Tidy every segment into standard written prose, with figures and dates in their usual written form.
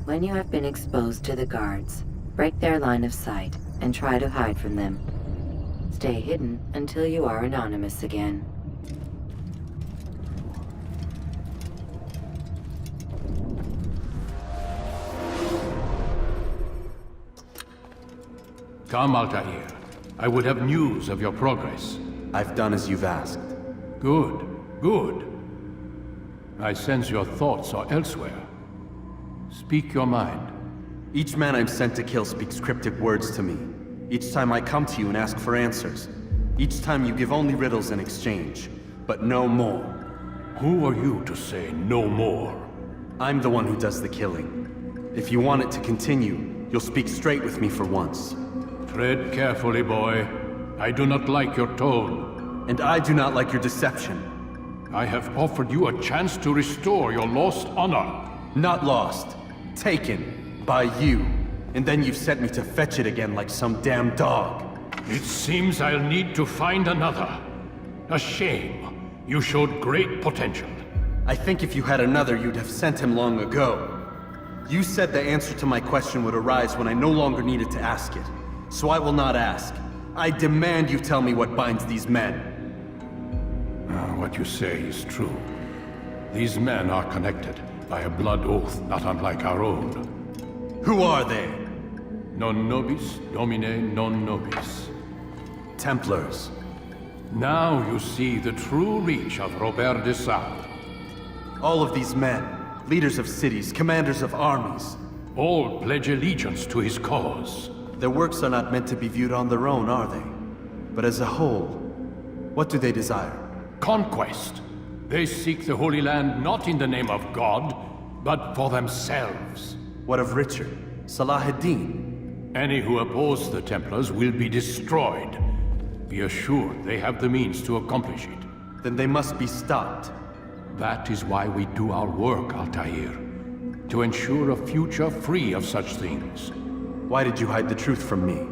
When you have been exposed to the guards, break their line of sight and try to hide from them. Stay hidden until you are anonymous again. Come, Altair. I would have news of your progress. I've done as you've asked. Good, good. I sense your thoughts are elsewhere. Speak your mind. Each man I'm sent to kill speaks cryptic words to me. Each time I come to you and ask for answers. Each time you give only riddles in exchange, but no more. Who are you to say no more? I'm the one who does the killing. If you want it to continue, you'll speak straight with me for once. Tread carefully, boy. I do not like your tone. And I do not like your deception. I have offered you a chance to restore your lost honor. Not lost. Taken. By you. And then you've sent me to fetch it again like some damn dog. It seems I'll need to find another. A shame. You showed great potential. I think if you had another, you'd have sent him long ago. You said the answer to my question would arise when I no longer needed to ask it. So I will not ask. I demand you tell me what binds these men. What you say is true. These men are connected by a blood oath not unlike our own. Who are they? Non nobis, domine non nobis. Templars. Now you see the true reach of Robert de Sade. All of these men, leaders of cities, commanders of armies. All pledge allegiance to his cause. Their works are not meant to be viewed on their own, are they? But as a whole, what do they desire? Conquest. They seek the Holy Land not in the name of God, but for themselves. What of Richard? Salah ad-Din? Any who oppose the Templars will be destroyed. Be assured they have the means to accomplish it. Then they must be stopped. That is why we do our work, Altair. To ensure a future free of such things. Why did you hide the truth from me?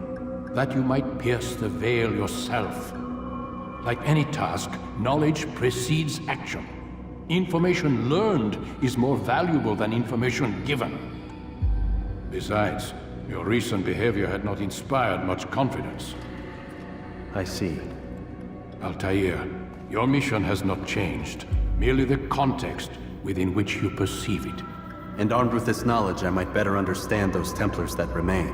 That you might pierce the veil yourself. Like any task, knowledge precedes action. Information learned is more valuable than information given. Besides, your recent behavior had not inspired much confidence. I see. Altair, your mission has not changed. Merely the context within which you perceive it. And armed with this knowledge, I might better understand those Templars that remain.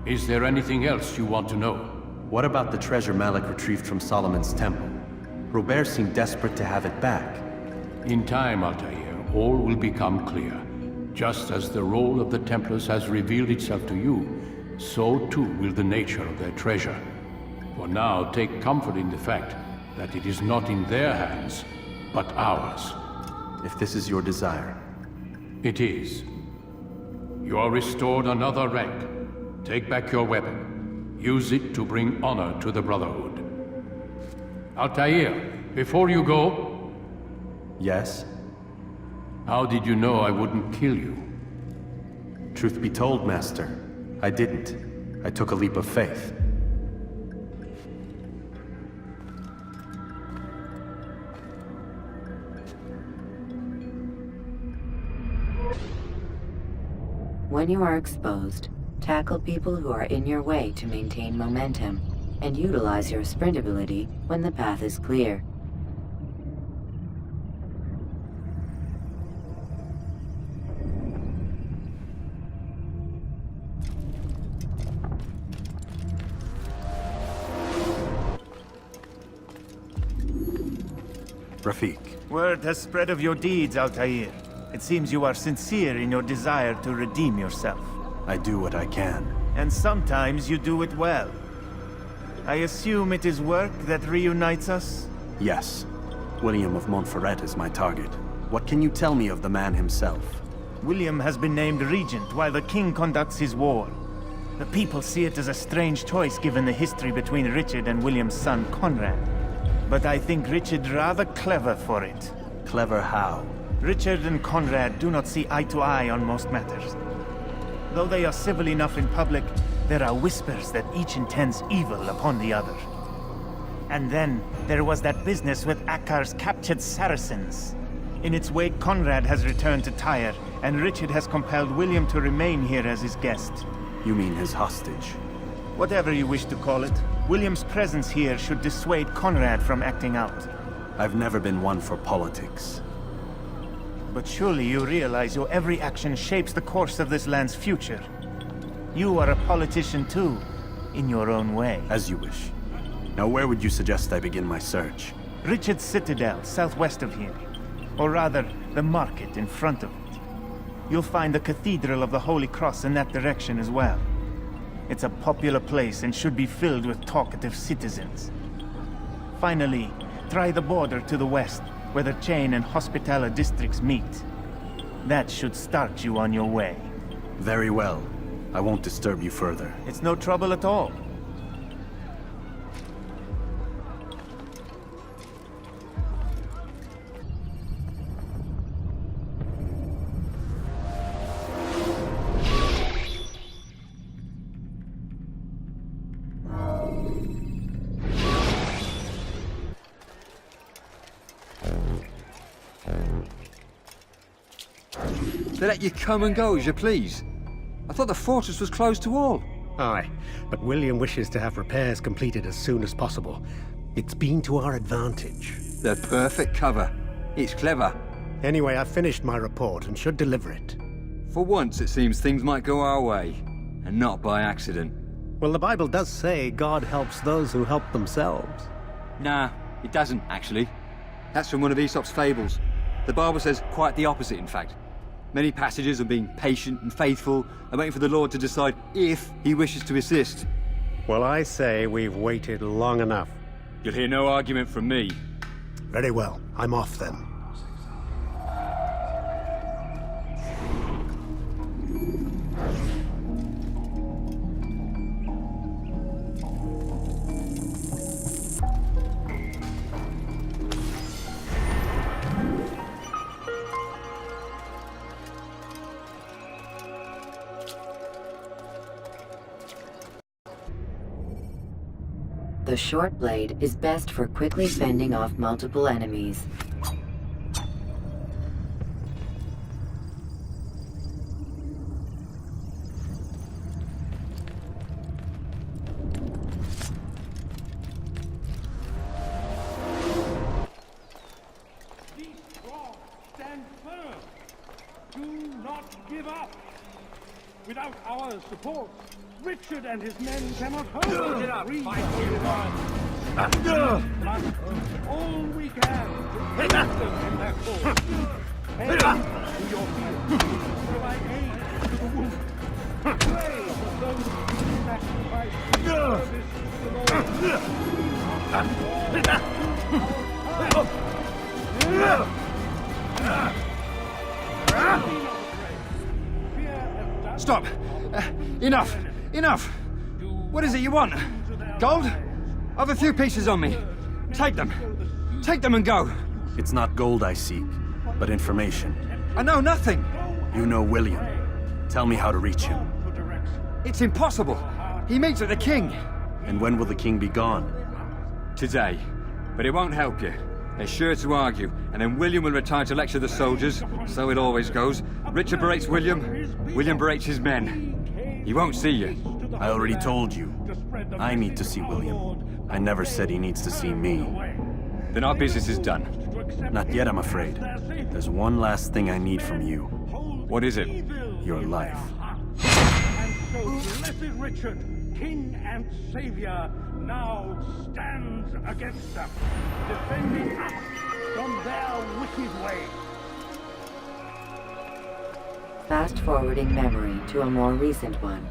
Is there anything else you want to know? What about the treasure Malik retrieved from Solomon's temple? Robert seemed desperate to have it back. In time, Altair, all will become clear. Just as the role of the Templars has revealed itself to you, so too will the nature of their treasure. For now, take comfort in the fact that it is not in their hands, but ours. If this is your desire. It is. You are restored another rank. Take back your weapon. Use it to bring honor to the Brotherhood. Altair, before you go... Yes? How did you know I wouldn't kill you? Truth be told, Master, I didn't. I took a leap of faith. When you are exposed, tackle people who are in your way to maintain momentum, and utilize your sprint ability when the path is clear. Rafiq. Word has spread of your deeds, Altair. It seems you are sincere in your desire to redeem yourself. I do what I can. And sometimes you do it well. I assume it is work that reunites us? Yes. William of Montferrat is my target. What can you tell me of the man himself? William has been named regent while the king conducts his war. The people see it as a strange choice given the history between Richard and William's son Conrad. But I think Richard rather clever for it. Clever how? Richard and Conrad do not see eye to eye on most matters. Though they are civil enough in public, there are whispers that each intends evil upon the other. And then, there was that business with Akkar's captured Saracens. In its wake, Conrad has returned to Tyre, and Richard has compelled William to remain here as his guest. You mean his hostage? Whatever you wish to call it, William's presence here should dissuade Conrad from acting out. I've never been one for politics. But surely you realize your every action shapes the course of this land's future. You are a politician too, in your own way. As you wish. Now where would you suggest I begin my search? Richard's Citadel, southwest of here. Or rather, the market in front of it. You'll find the Cathedral of the Holy Cross in that direction as well. It's a popular place and should be filled with talkative citizens. Finally, try the border to the west, where the Chain and Hospitaller districts meet. That should start you on your way. Very well. I won't disturb you further. It's no trouble at all. They let you come and go as you please. I thought the fortress was closed to all. Aye, but William wishes to have repairs completed as soon as possible. It's been to our advantage. The perfect cover. It's clever. Anyway, I've finished my report and should deliver it. For once, it seems things might go our way, and not by accident. Well, the Bible does say God helps those who help themselves. Nah, it doesn't, actually. That's from one of Aesop's fables. The Bible says quite the opposite, in fact. Many passages on being patient and faithful and waiting for the Lord to decide if he wishes to assist. Well, I say we've waited long enough. You'll hear no argument from me. Very well. I'm off then. The short blade is best for quickly fending off multiple enemies. Be strong, stand firm. Do not give up. Without our support, Richard and his men cannot hold the free but all we can to break them in their course. Hail to your field. Provide aid to the wounded. Pray for those who sacrifice in service to the Lord. Stop! Enough! Enough! What is it you want? Gold? I've a few pieces on me. Take them. Take them and go. It's not gold I seek, but information. I know nothing. You know William. Tell me how to reach him. It's impossible. He meets with the king. And when will the king be gone? Today. But it won't help you. They're sure to argue, and then William will retire to lecture the soldiers. So it always goes. Richard berates William. William berates his men. He won't see you. I already told you. I need to see William. I never said he needs to see me. Then our business is done. Not yet, I'm afraid. There's one last thing I need from you. What is it? Your life. And so blessed Richard, King and Savior, now stands against them, defending us from their wicked way. Fast-forwarding memory to a more recent one.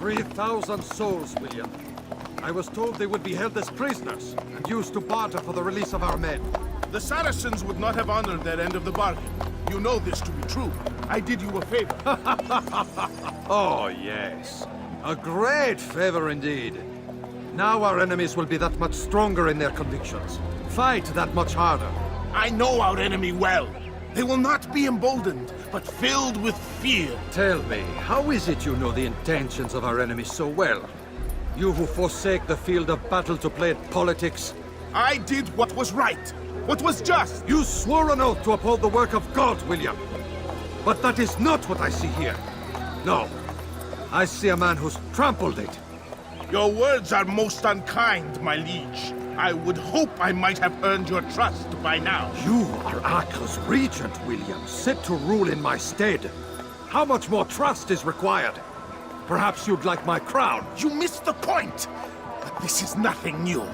3,000 souls, William. I was told they would be held as prisoners and used to barter for the release of our men. The Saracens would not have honored their end of the bargain. You know this to be true. I did you a favor. Oh, yes. A great favor indeed. Now our enemies will be that much stronger in their convictions. Fight that much harder. I know our enemy well. They will not be emboldened, but filled with fear. Tell me, how is it you know the intentions of our enemies so well? You who forsake the field of battle to play at politics? I did what was right, what was just. You swore an oath to uphold the work of God, William. But that is not what I see here. No. I see a man who's trampled it. Your words are most unkind, my liege. I would hope I might have earned your trust by now. You are Acre's regent, William, set to rule in my stead. How much more trust is required? Perhaps you'd like my crown. You missed the point! But this is nothing new.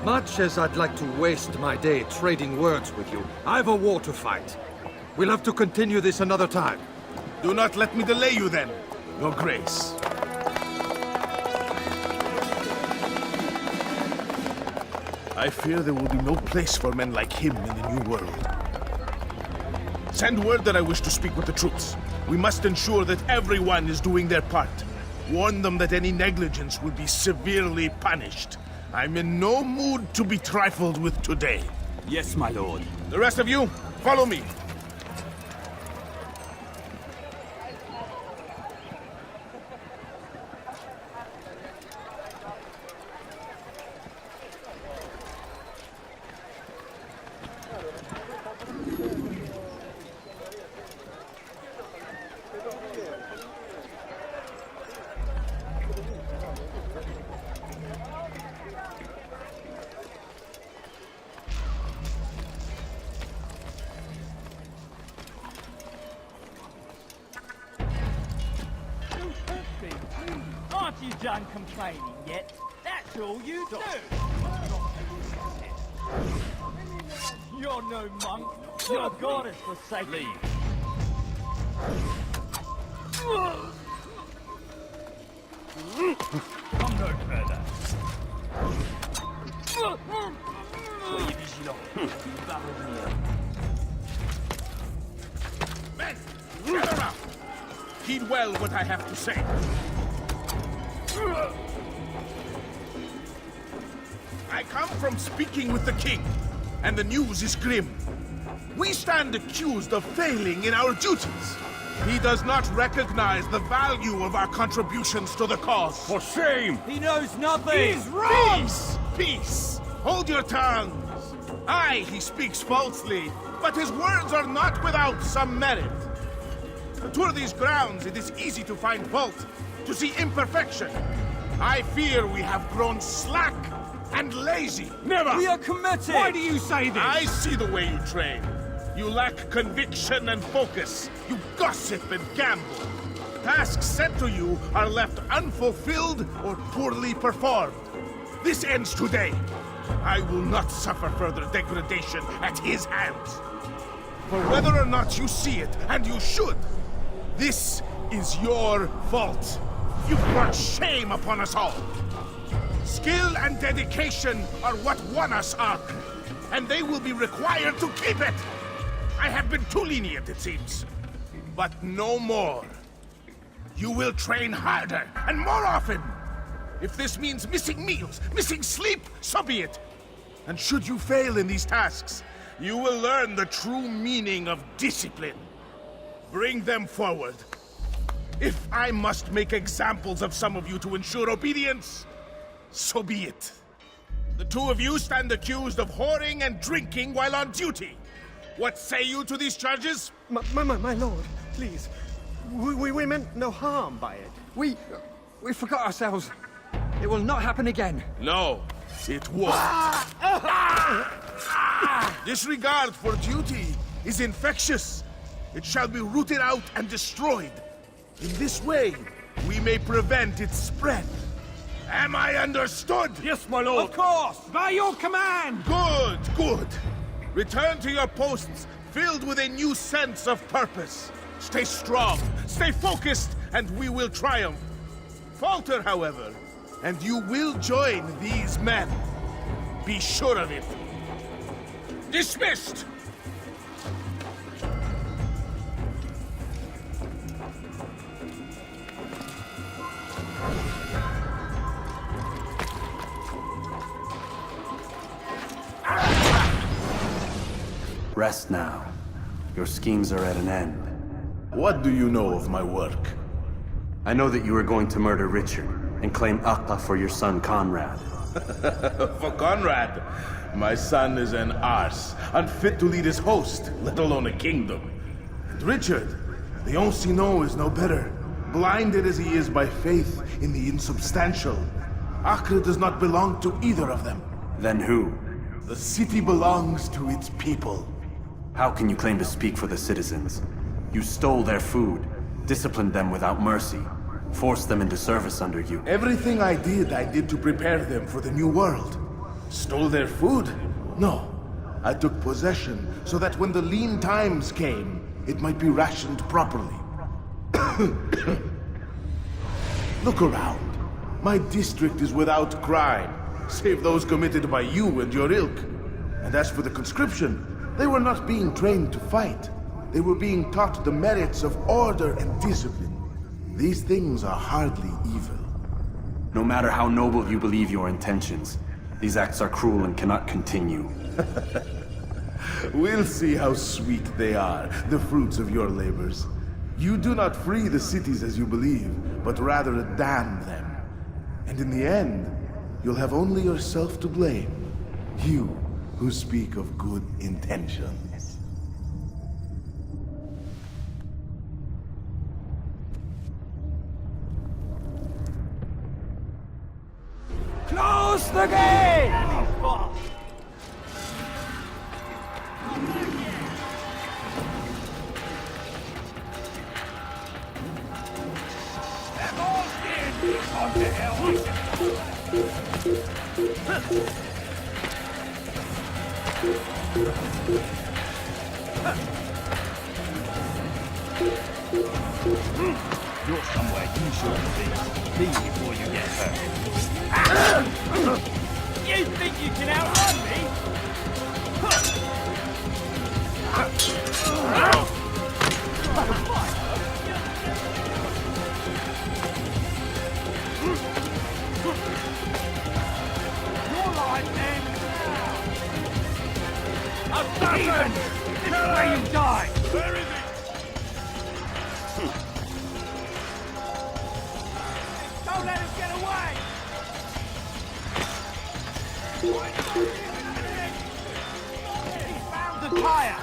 Much as I'd like to waste my day trading words with you, I've a war to fight. We'll have to continue this another time. Do not let me delay you then, Your Grace. I fear there will be no place for men like him in the New World. Send word that I wish to speak with the troops. We must ensure that everyone is doing their part. Warn them that any negligence will be severely punished. I'm in no mood to be trifled with today. Yes, my lord. The rest of you, follow me. Aren't you done complaining yet? That's all you do. You're no monk. Your god is forsaken. Leave. Come no further. Soyez vigilants. Men, gather up. Heed well what I have to say. I come from speaking with the king, and the news is grim. We stand accused of failing in our duties. He does not recognize the value of our contributions to the cause. For shame! He knows nothing! He's wrong! Peace! Peace! Hold your tongues! Aye, he speaks falsely, but his words are not without some merit. To tour these grounds, it is easy to find fault, to see imperfection. I fear we have grown slack and lazy. Never! We are committed! Why do you say this? I see the way you train. You lack conviction and focus. You gossip and gamble. Tasks sent to you are left unfulfilled or poorly performed. This ends today. I will not suffer further degradation at his hands. For whether or not you see it, and you should, this is your fault. You've brought shame upon us all. Skill and dedication are what won us Ark, and they will be required to keep it. I have been too lenient, it seems. But no more. You will train harder and more often. If this means missing meals, missing sleep, so be it. And should you fail in these tasks, you will learn the true meaning of discipline. Bring them forward. If I must make examples of some of you to ensure obedience, so be it. The two of you stand accused of whoring and drinking while on duty. What say you to these charges? My lord, please. We meant no harm by it. We forgot ourselves. It will not happen again. No, it won't. Disregard for duty is infectious. It shall be rooted out and destroyed. In this way, we may prevent its spread. Am I understood? Yes, my lord. Of course, by your command. Good, good. Return to your posts, filled with a new sense of purpose. Stay strong, stay focused, and we will triumph. Falter, however, and you will join these men. Be sure of it. Dismissed! Rest now. Your schemes are at an end. What do you know of my work? I know that you are going to murder Richard and claim Akpa for your son Conrad. For Conrad, my son is an arse, unfit to lead his host, let alone a kingdom. And Richard, the Ancien is no better, blinded as he is by faith in the insubstantial. Acre does not belong to either of them. Then who? The city belongs to its people. How can you claim to speak for the citizens? You stole their food, disciplined them without mercy, forced them into service under you. Everything I did to prepare them for the new world. Stole their food? No. I took possession so that when the lean times came, it might be rationed properly. Look around. My district is without crime, save those committed by you and your ilk. And as for the conscription, they were not being trained to fight. They were being taught the merits of order and discipline. These things are hardly evil. No matter how noble you believe your intentions, these acts are cruel and cannot continue. We'll see how sweet they are, the fruits of your labors. You do not free the cities as you believe, but rather damn them. And in the end, you'll have only yourself to blame. You who speak of good intentions. Close the gate! You're somewhere you shouldn't be. Leave before you get hurt. You think you can outrun me? Your life ends now. Assassin! This is where you die! Where is it? Don't let him get away! He found the tire!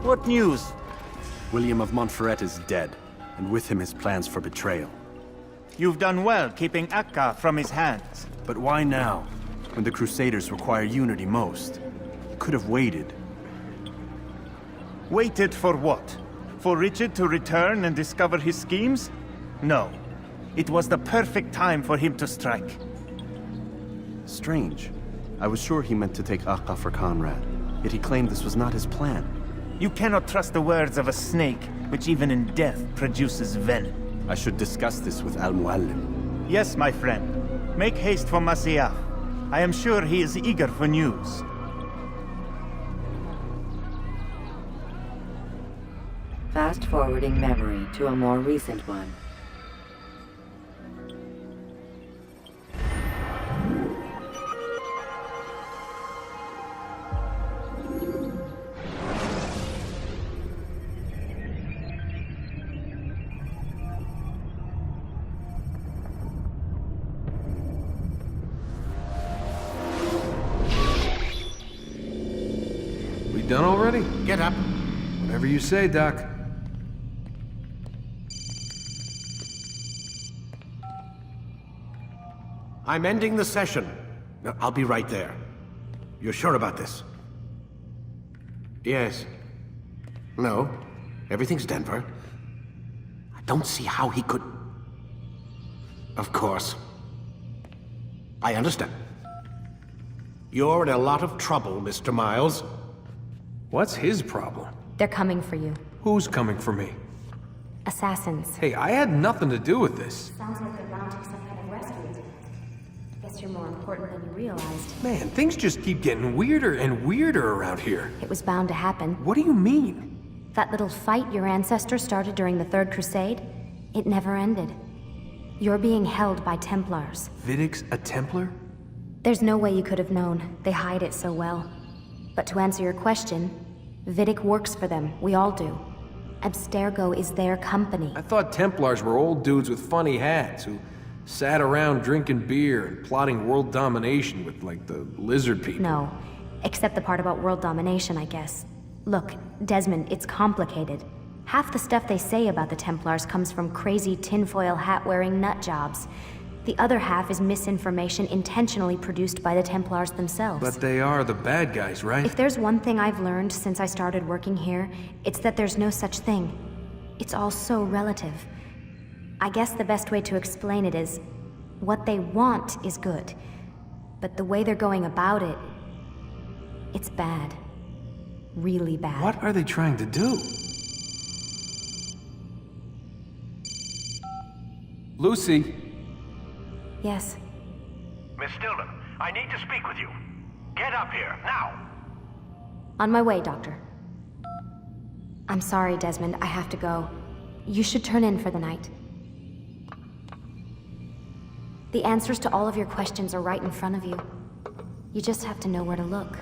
What news? William of Montferrat is dead, and with him his plans for betrayal. You've done well keeping Akka from his hands. But why now, when the Crusaders require unity most? Could have waited. Waited for what? For Richard to return and discover his schemes? No. It was the perfect time for him to strike. Strange. I was sure he meant to take Akka for Conrad, yet he claimed this was not his plan. You cannot trust the words of a snake, which even in death produces venom. I should discuss this with Al-Muallim. Yes, my friend. Make haste for Masyaf. I am sure he is eager for news. Fast-forwarding memory to a more recent one. Done already? Get up. Whatever you say, Doc. I'm ending the session. I'll be right there. You're sure about this? Yes. No. Everything's Denver. I don't see how he could... Of course. I understand. You're in a lot of trouble, Mr. Miles. What's his problem? They're coming for you. Who's coming for me? Assassins. Hey, I had nothing to do with this. Sounds like they're mounting some kind of rescue attempt. Guess you're more important than you realized. Man, things just keep getting weirder and weirder around here. It was bound to happen. What do you mean? That little fight your ancestors started during the Third Crusade, it never ended. You're being held by Templars. Vidic's a Templar? There's no way you could have known. They hide it so well. But to answer your question, Vidic works for them. We all do. Abstergo is their company. I thought Templars were old dudes with funny hats who sat around drinking beer and plotting world domination with, like, the lizard people. No. Except the part about world domination, I guess. Look, Desmond, it's complicated. Half the stuff they say about the Templars comes from crazy tinfoil hat-wearing nut jobs. The other half is misinformation intentionally produced by the Templars themselves. But they are the bad guys, right? If there's one thing I've learned since I started working here, it's that there's no such thing. It's all so relative. I guess the best way to explain it is, what they want is good. But the way they're going about it, it's bad. Really bad. What are they trying to do? Lucy. Yes. Miss Stillman, I need to speak with you. Get up here, now! On my way, Doctor. I'm sorry, Desmond, I have to go. You should turn in for the night. The answers to all of your questions are right in front of you. You just have to know where to look.